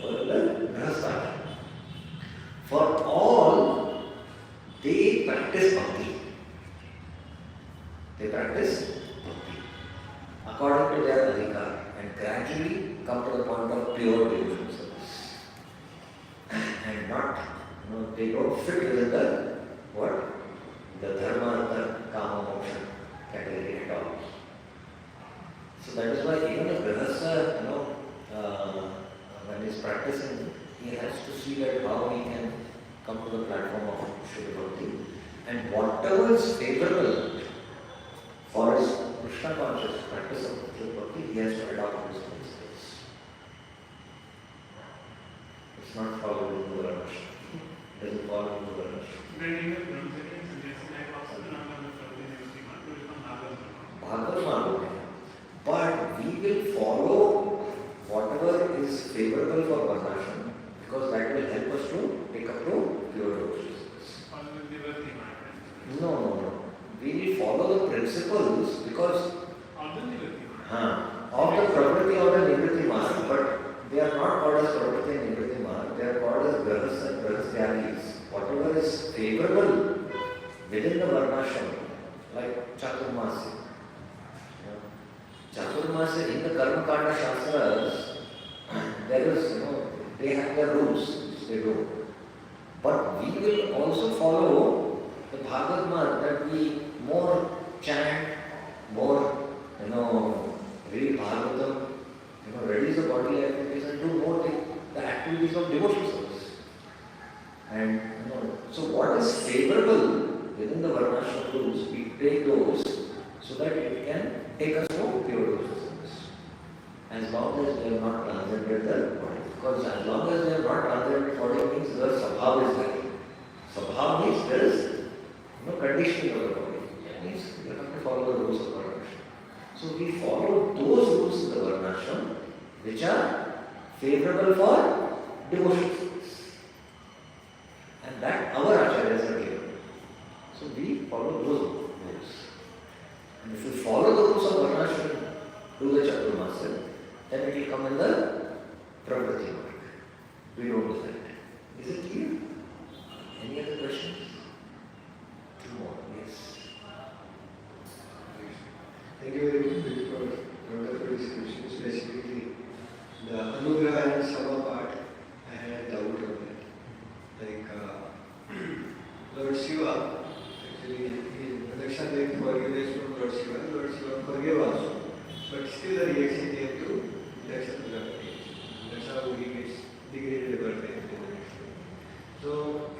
Or the grihasthas. For all, they practice bhakti. They practice bhakti according to their adhikar, and gradually come to the point of pure devotional service. And not, they don't fit within the what? The dharma, artha, kama, moksha category at all. So that is why even a grihastha, when he is practicing, he has to see that how he can come to the platform of Shuddha Bhakti, and whatever is favorable for his Krishna conscious practice of Shuddha Bhakti, he has to adopt his principles. It's not followed in the Varnashram. It doesn't follow in the Varnashram. Then even Brahmacharya suggests that also the number of the Nivritti Marg will become Nagarjuna. Bhagavad मालूम है, but we will follow whatever is favorable for varnashram because that will help us to take up to pure devotion. No. We will follow the principles because of the Prakriti or the Nivriti mark, but they are not called as Prakriti and Nivriti mark. They are called as Grahas and Grahastyanis. Whatever is favorable within the Varnashram, like Chaturmasya. Chaturmasya in the Karma Kanda Shastras, there is, they have their rules, which they do. But we will also follow the Bhagavad that we more chant, more, read Bhagavatam, reduce the bodily activities and do more the activities of devotional service. And, so what is favorable within the Varnashram rules, we take those so that it can take us to pure devotional service. As long as we have not transcended the body. Because as long as we have not transcended the body means the Sabhav is there. Sabhav means there is no conditioning of the body. That means you have to follow the rules of Varnashram. So we follow those rules in the Varnashram which are favorable for devotional service. And that our acharyas are given. So we follow those rules. And if we follow the rules of Varnashram, do the Chaturmasya, then it will come in the Prakriti mark. We don't do that. Is it clear? Any other questions? Two more, yes. Thank you very much for wonderful description. Specifically, the Anugraha and Sama part, I had a doubt on that. Like Lord Shiva, actually, Daksha begged forgiveness from Lord Shiva forgave also. But still the reaction came to Daksha to the That's how he gets degraded a birthday. So,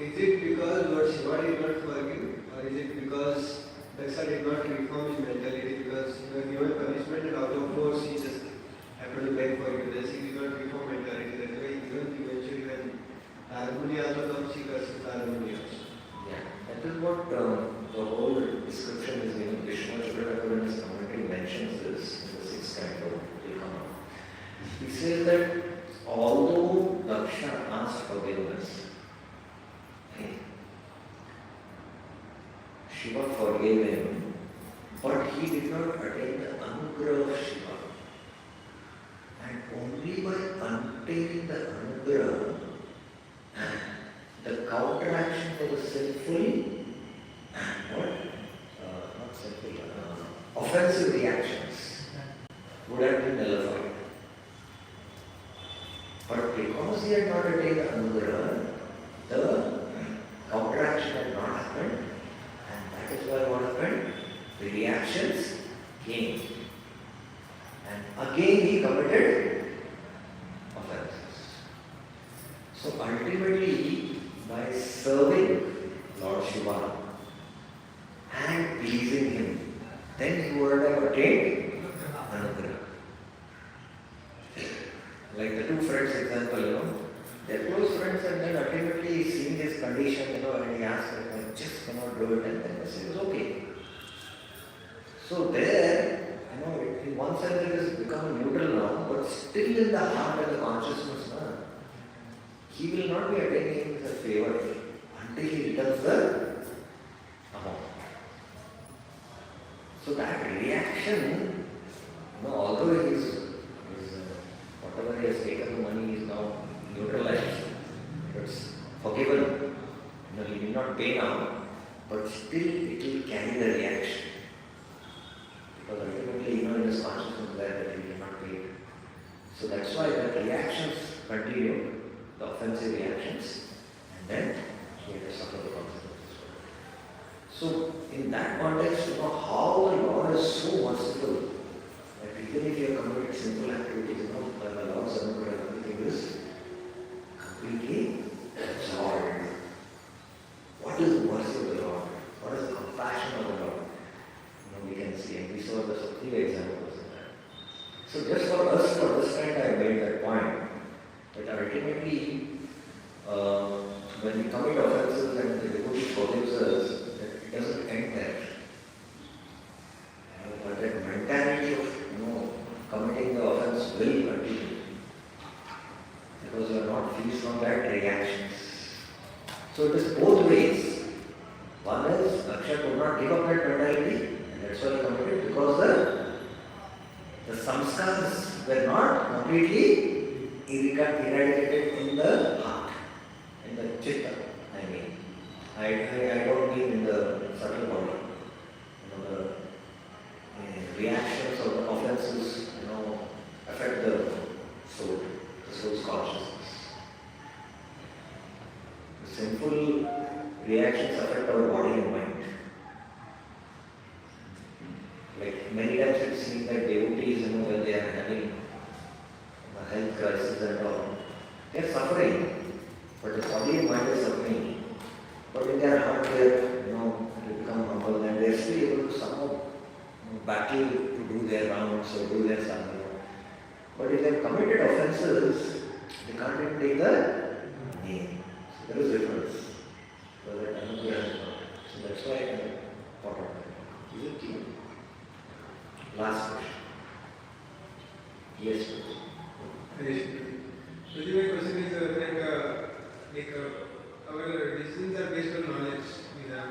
is it because Lord Shiva did not forgive, or is it because Daksha did not reform his mentality? Because he was given punishment and out of force he just happened to beg forgiveness. He did not reform mentality. That's why even eventually when harmony also comes, he curses harmony also. Yeah, that is what the whole description is given. Vishnu Chudra in his commentary mentions this in the 6th canto. He says that although Daksha asked forgiveness, Shiva forgave him, but he did not attain the anugrah of Shiva. And only by attaining the anugrah, the counteraction for the sinful, not sinful, offensive reactions would have been nullified. But because he had not attained the anugrah, the counteraction had not happened. That is why what happened? The reactions came. And again he committed offenses. So ultimately, by serving Lord Shiva and pleasing him, then he would have attained anugrah. Like the two friends example, they're close friends and then ultimately seeing his condition, and he asked them, I just cannot do it, and then they say it's okay. So there, in one sense it has become neutral now, but still in the heart and the consciousness, he will not be attaining the favor until he returns the amount. So that reaction, although he is whatever he has taken the money is now neutralized, it's forgiven. He will not pay now, but still it will carry the reaction. Because ultimately, in his consciousness there that he will not pay it. So that's why the reactions continue, the offensive reactions, and then he has to suffer the consequences. So in that context, how the Lord is so merciful that even if you have committed sinful activities, the Lord's anugrah, everything is completely absorbed. What is the mercy of the Lord? What is the compassion of the Lord? We can see, and we saw the clear examples of that. So just for us to understand, I made that point that ultimately, when we commit offenses and the devotee forgives us, it doesn't end there. But that feels from that reactions. So it is both ways. One is Akshay could not give up that mentality, and that's why he committed, because the samskars were not completely eradicated in the heart, in the chitta. I mean, I don't mean in the subtle body. The reactions or the offenses, affect the soul's consciousness. The sinful reactions affect our body and mind. Like many times it seems that devotees, when they are having a health crisis and all, they are suffering, but the body and mind is suffering. But in their heart, they become humble and they are still able to somehow battle to do their rounds or do their sadhana. But if they have committed offenses, they can't even take the name. So there is difference. So that so that's why I thought of it. Is it clear? Last question. Yes, please. So my question is our decisions are based on knowledge. We have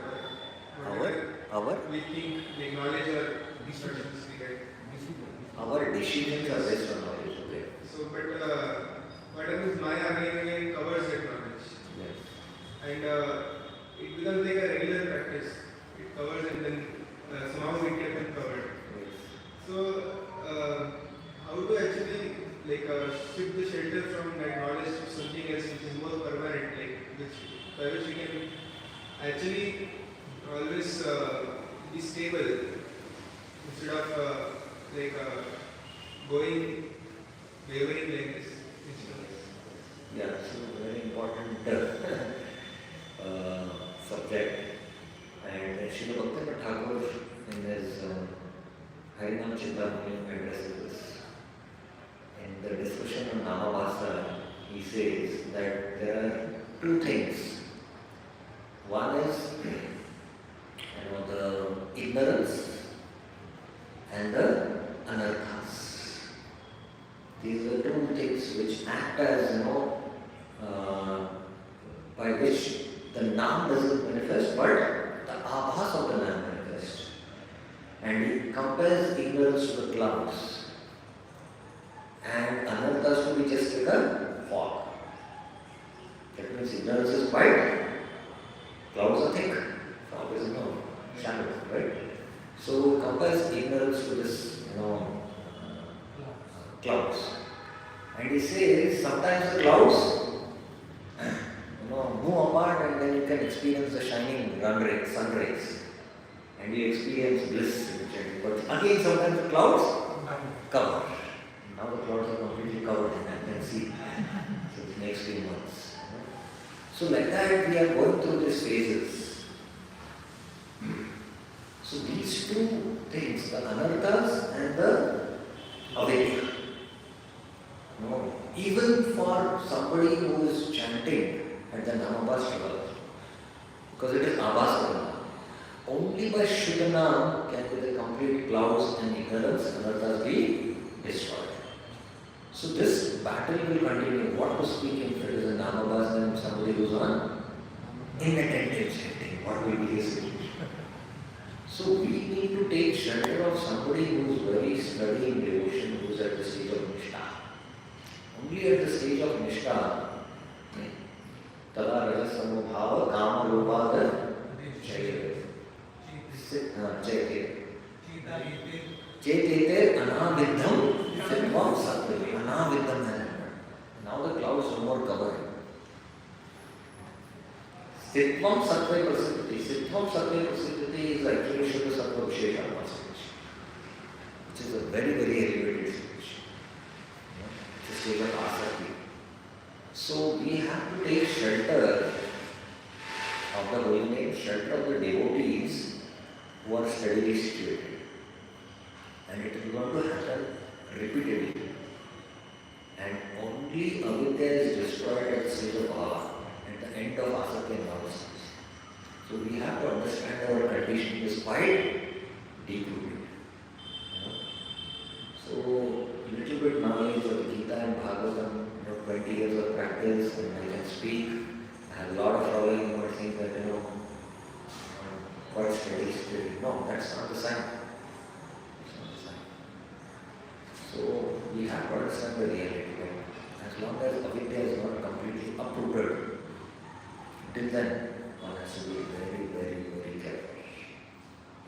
We think knowledge or instructions we get. Our decisions are based on knowledge. Okay. So, but what happens? Maya again covers that knowledge. Yes. And it becomes like a regular practice. It covers and then somehow it can be covered. Yes. So, how to actually shift the shelter from that knowledge to something else which is more permanent, by which we can actually always be stable instead of going wavering like this. Yeah, so very important subject. And Srila Bhaktivinoda Thakur in his Harinam Chintamani addresses this. In the discussion on Namavasa, he says that there are two things. One is the ignorance and the anarthas. These are two things which act as by which the Nam doesn't manifest, but the abhas of the Nam manifest. And he compares ignorance to the clouds and anarthas to be just like a fog. That means ignorance is white, clouds are thick, fog is shadow, right? So compares ignorance to this, clouds. And he says sometimes the clouds, move apart and then you can experience the shining sun rays. And you experience bliss in the journey. But again, sometimes the clouds cover. Now the clouds are completely covered and I can see. So it makes 3 months. So like that we are going through these phases. So these two things, the anarthas and the avidya. Even for somebody who is chanting at the Namabhastra, because it is Abhasana, only by Shuddhanam can the complete clouds and ignorance, anarthas be destroyed. So this battle will continue. What to speak if it is a Namabhasana and somebody who is on inattentive chanting? What will be his situation? So we need to take shelter of somebody who is very steady in devotion, who is at the stage of Nishtha. Only at the stage of Nishtha, Tada Rajasamo Bhava Kama Lopada Jayate. Chetete Anavidham Sitvam Sattva. Anavidham has happened. Now the clouds no more cover. Sitvam Sattva Prasiddhati. Sitvam Sattva Prasiddhati is actually Shuddha Sattva Vishesha stage, which is a very, very elevated stage. It's a stage of asati. So we have to take shelter of the holy name, shelter of the devotees who are steadily situated. And it is going to happen repeatedly. And only avidya is destroyed at the stage of bhava, at the end of asati and nonsense. So we have to understand our condition is quite deep-rooted. So little bit knowledge of Gita and Bhagavatam, 20 years of practice and I can speak. I have a lot of following. You might think that, I'm quite steady. No, that's not the sign. It's not the sign. So we have to understand the reality. As long as avidya is not completely uprooted, till then one has to be very, very, very careful.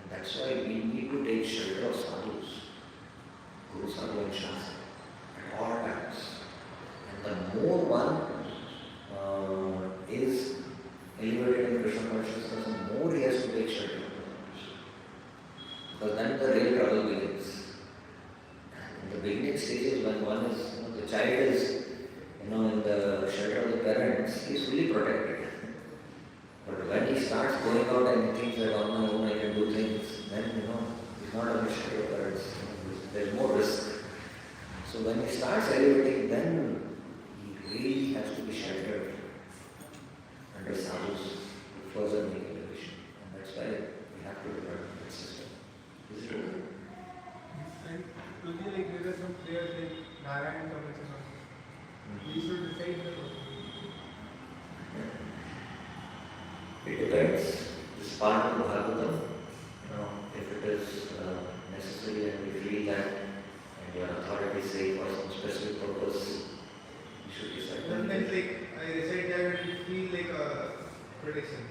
And that's why we need to take shelter of sadhus, Guru, Sadhu and Shastra, at all times. And the more one is elevated in Krishna consciousness, the more he has to take shelter of the because then the real trouble begins. In the beginning stages, when one is, the child is, in the shelter of the parents, he is fully protected. But when he starts going out and he thinks that on my own I can do things, then, he's not on the shelter of parents. There's more risk. So when he starts elevating, then he really has to be sheltered under sadhus to further make elevation. And that's why we have to develop that system. Is it okay? And usually there are some prayers like Narayan Kavacham. We should recite the It depends. This part of Bhagvatam, if it is necessary and we feel that and your authority say for some specific purpose, you should decide. sometimes I recite that and it feel like a protection.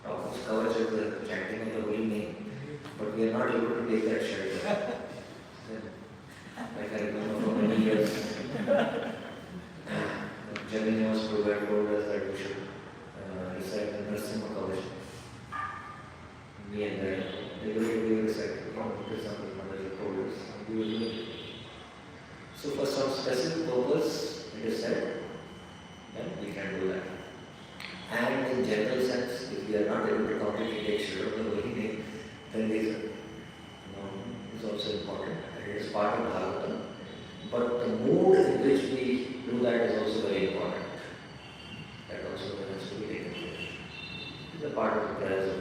Prabhu's coverage is the chanting of the holy name, but we are not able to take that shelter. Like I remember for many years, Jamini was told us that we should recite the Nrsimha Kavach. Me and they will recite it. Example, Mother told us, we will do it. So for some specific purpose, it is said, then we can do that. And in general sense, if we are not able to completely take shelter of the holy name, then this is also important. It is part of Bhagavatam. But the mood in which we do that is also very important. That also has to be taken care of. It is a part of the prayers